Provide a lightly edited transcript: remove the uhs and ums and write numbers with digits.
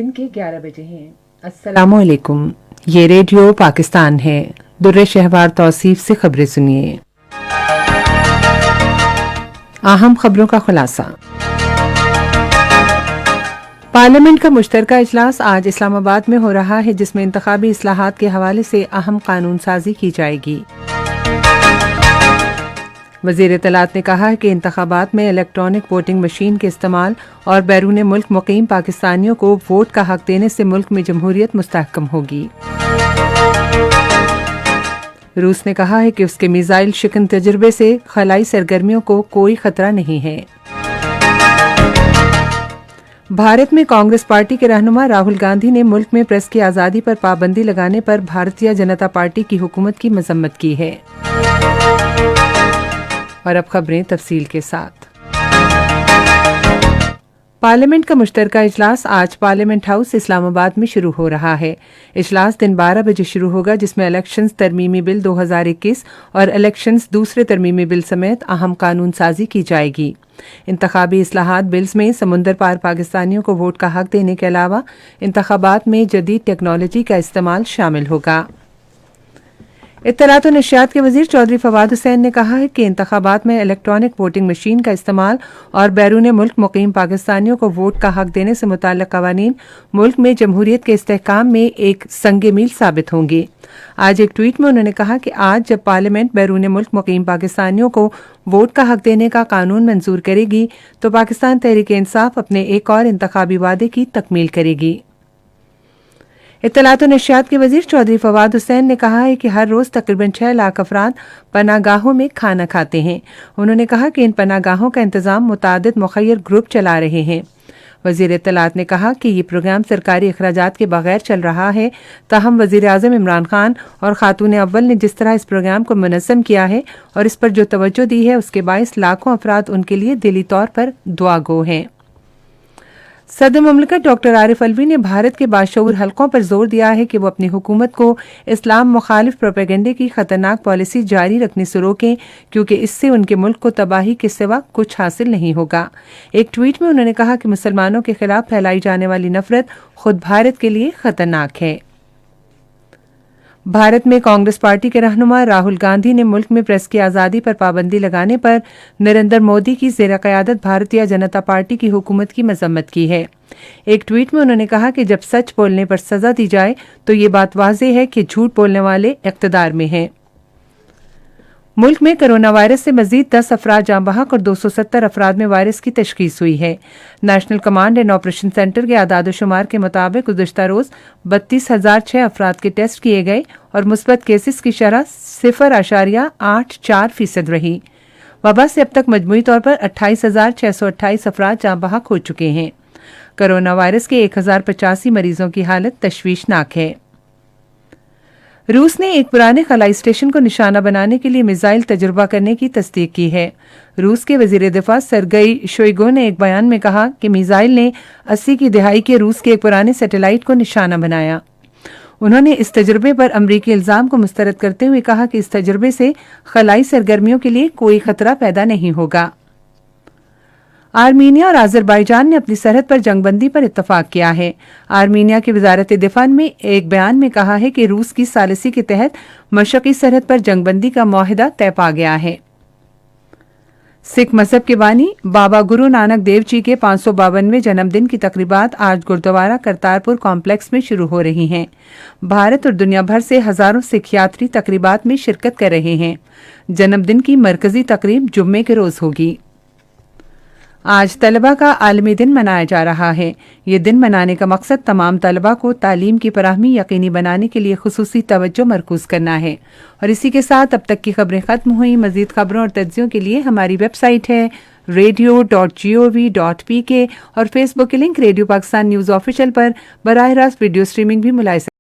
दिन के 11 बजे हैं। अस्सलाम वालेकुम, ये रेडियो पाकिस्तान है। दुर्रे शहवार तौसीफ से खबरें सुनिए। अहम खबरों का खुलासा। पार्लियामेंट का मुश्तरका इजलास आज इस्लामाबाद में हो रहा है, जिसमें इंतखाबी इस्लाहात के हवाले से अहम कानून साजी की जाएगी। वज़ीर इत्तलात ने कहा है कि इंतखाबात में इलेक्ट्रॉनिक वोटिंग मशीन के इस्तेमाल और बैरून मुल्क मुकीम पाकिस्तानियों को वोट का हक देने से मुल्क में जमहूरियत मुस्तहकम होगी। रूस ने कहा है कि उसके मिसाइल शिकन तजर्बे से खलाई सरगर्मियों को कोई खतरा नहीं है। भारत में कांग्रेस पार्टी के रहनुमा राहुल गांधी ने मुल्क में प्रेस की आज़ादी पर पाबंदी लगाने पर भारतीय जनता पार्टी की हुकूमत की मजम्मत की है। और अब खबरें तफसील के साथ। पार्लियामेंट का मुश्तरका इजलास आज पार्लियामेंट हाउस इस्लामाबाद में शुरू हो रहा है। इजलास दिन 12 बजे शुरू होगा, जिसमें इलेक्शंस तरमीमी बिल 2021 और इलेक्शंस दूसरे तरमीमी बिल समेत अहम कानून साजी की जाएगी। इंतखाबी इस्लाहात बिल्स में समुंदर पार पाकिस्तानियों को वोट का हक देने के अलावा इंतखाबात में जदीद टेक्नोलॉजी का इस्तेमाल शामिल होगा। इत्तलात और नशियात के वजीर चौधरी फवाद हुसैन ने कहा है कि इंतखाबात में इलेक्ट्रॉनिक वोटिंग मशीन का इस्तेमाल और बैरून मुल्क मुकीम पाकिस्तानियों को वोट का हक देने से मुताल्लिक़ कवानीन मुल्क में जमहूरियत के इस्तेहकाम में एक संगे मील साबित होंगे। आज एक ट्वीट में उन्होंने कहा कि आज जब पार्लियामेंट बैरून मुल्क मुकीम पाकिस्तानियों को वोट का हक देने का कानून मंजूर करेगी तो पाकिस्तान तहरीक इंसाफ अपने एक और इंतखाबी वादे की तकमील करेगी। इत्तलात और नशियात के वजीर चौधरी फवाद हुसैन ने कहा है कि हर रोज़ तकरीबन 6 लाख अफराद पनागाहों में खाना खाते हैं। उन्होंने कहा कि इन पनागाहों का इंतज़ाम मुतादिद मुखय्यर ग्रुप चला रहे हैं। वज़ीर इत्तलात ने कहा कि ये प्रोग्राम सरकारी अखराजात के बगैर चल रहा है। ताहम वज़ीर आज़म इमरान खान और खातून अव्वल ने जिस तरह इस प्रोग्राम को मुनज़्ज़म किया है और इस पर जो तवज्जो दी है, उसके बाइस लाखों अफराद उनके लिए दिली तौर पर दुआ गो हैं। सदर मुमलिकत डॉक्टर आरिफ अलवी ने भारत के बाशऊर हलकों पर जोर दिया है कि वो अपनी हुकूमत को इस्लाम मुखालिफ प्रोपेगेंडे की खतरनाक पॉलिसी जारी रखने से रोकें, क्योंकि इससे उनके मुल्क को तबाही के सिवा कुछ हासिल नहीं होगा। एक ट्वीट में उन्होंने कहा कि मुसलमानों के खिलाफ फैलाई जाने वाली नफरत खुद भारत के लिए खतरनाक है। भारत में कांग्रेस पार्टी के रहनुमा राहुल गांधी ने मुल्क में प्रेस की आज़ादी पर पाबंदी लगाने पर नरेंद्र मोदी की ज़ेर क़यादत भारतीय जनता पार्टी की हुकूमत की मजम्मत की है। एक ट्वीट में उन्होंने कहा कि जब सच बोलने पर सज़ा दी जाए तो ये बात वाज़ेह है कि झूठ बोलने वाले इक़्तिदार में हैं। मुल्क में कोरोना वायरस से मजीद 10 अफराद जाँ बहक और 270 अफराद में वायरस की तशख़ीस हुई है। National command and operation centre के आदाद शुमार के मुताबिक गुज़श्ता रोज़ 32,006 अफराद के टेस्ट किए गए और मुस्बत केसेस की शरह 0.84% रही। वबा से अब तक मजमूई तौर पर 28,628 अफराद जाँ बहक हो चुके हैं। कोरोना वायरस के 1,085 मरीजों की हालत तशवीशनाक है। रूस ने एक पुराने खलाई स्टेशन को निशाना बनाने के लिए मिसाइल तजुर्बा करने की तस्दीक की है। रूस के वजीर दिफा सरगई शोइगु ने एक बयान में कहा कि मिसाइल ने 80 की दहाई के रूस के एक पुराने सैटेलाइट को निशाना बनाया। उन्होंने इस तजुर्बे पर अमरीकी इल्जाम को मुस्तरद करते हुए कहा कि इस तजुर्बे से खलाई सरगर्मियों के लिए कोई खतरा पैदा नहीं होगा। आर्मीनिया और अज़रबैजान ने अपनी सरहद पर जंगबंदी पर इत्तफाक किया है। आर्मीनिया की वजारत दिफा में एक बयान में कहा है कि रूस की सालिसी के तहत मशरक़ी सरहद पर जंगबंदी का मुआहिदा तय पा गया है। सिख मजहब के बानी बाबा गुरु नानक देव जी के 552वें जन्मदिन की तकरीबात आज गुरुद्वारा करतारपुर कॉम्प्लेक्स में शुरू हो रही हैं। भारत और दुनिया भर से हजारों सिख यात्री तकरीबात में शिरकत कर रहे हैं। जन्मदिन की मरकजी तकरीब जुम्मे के रोज होगी। आज तलबा का आलमी दिन मनाया जा रहा है। ये दिन मनाने का मकसद तमाम तलबा को तालीम की फराहमी यकीनी बनाने के लिए खुसूसी तवज्जो मरकूज करना है। और इसी के साथ अब तक की खबरें खत्म हुई। मजीद खबरों और तज्जियों के लिए हमारी वेबसाइट है radio.gov.pk और फेसबुक के link radio Pakistan news official पर बराह रास्त वीडियो स्ट्रीमिंग भी मुलाहिजा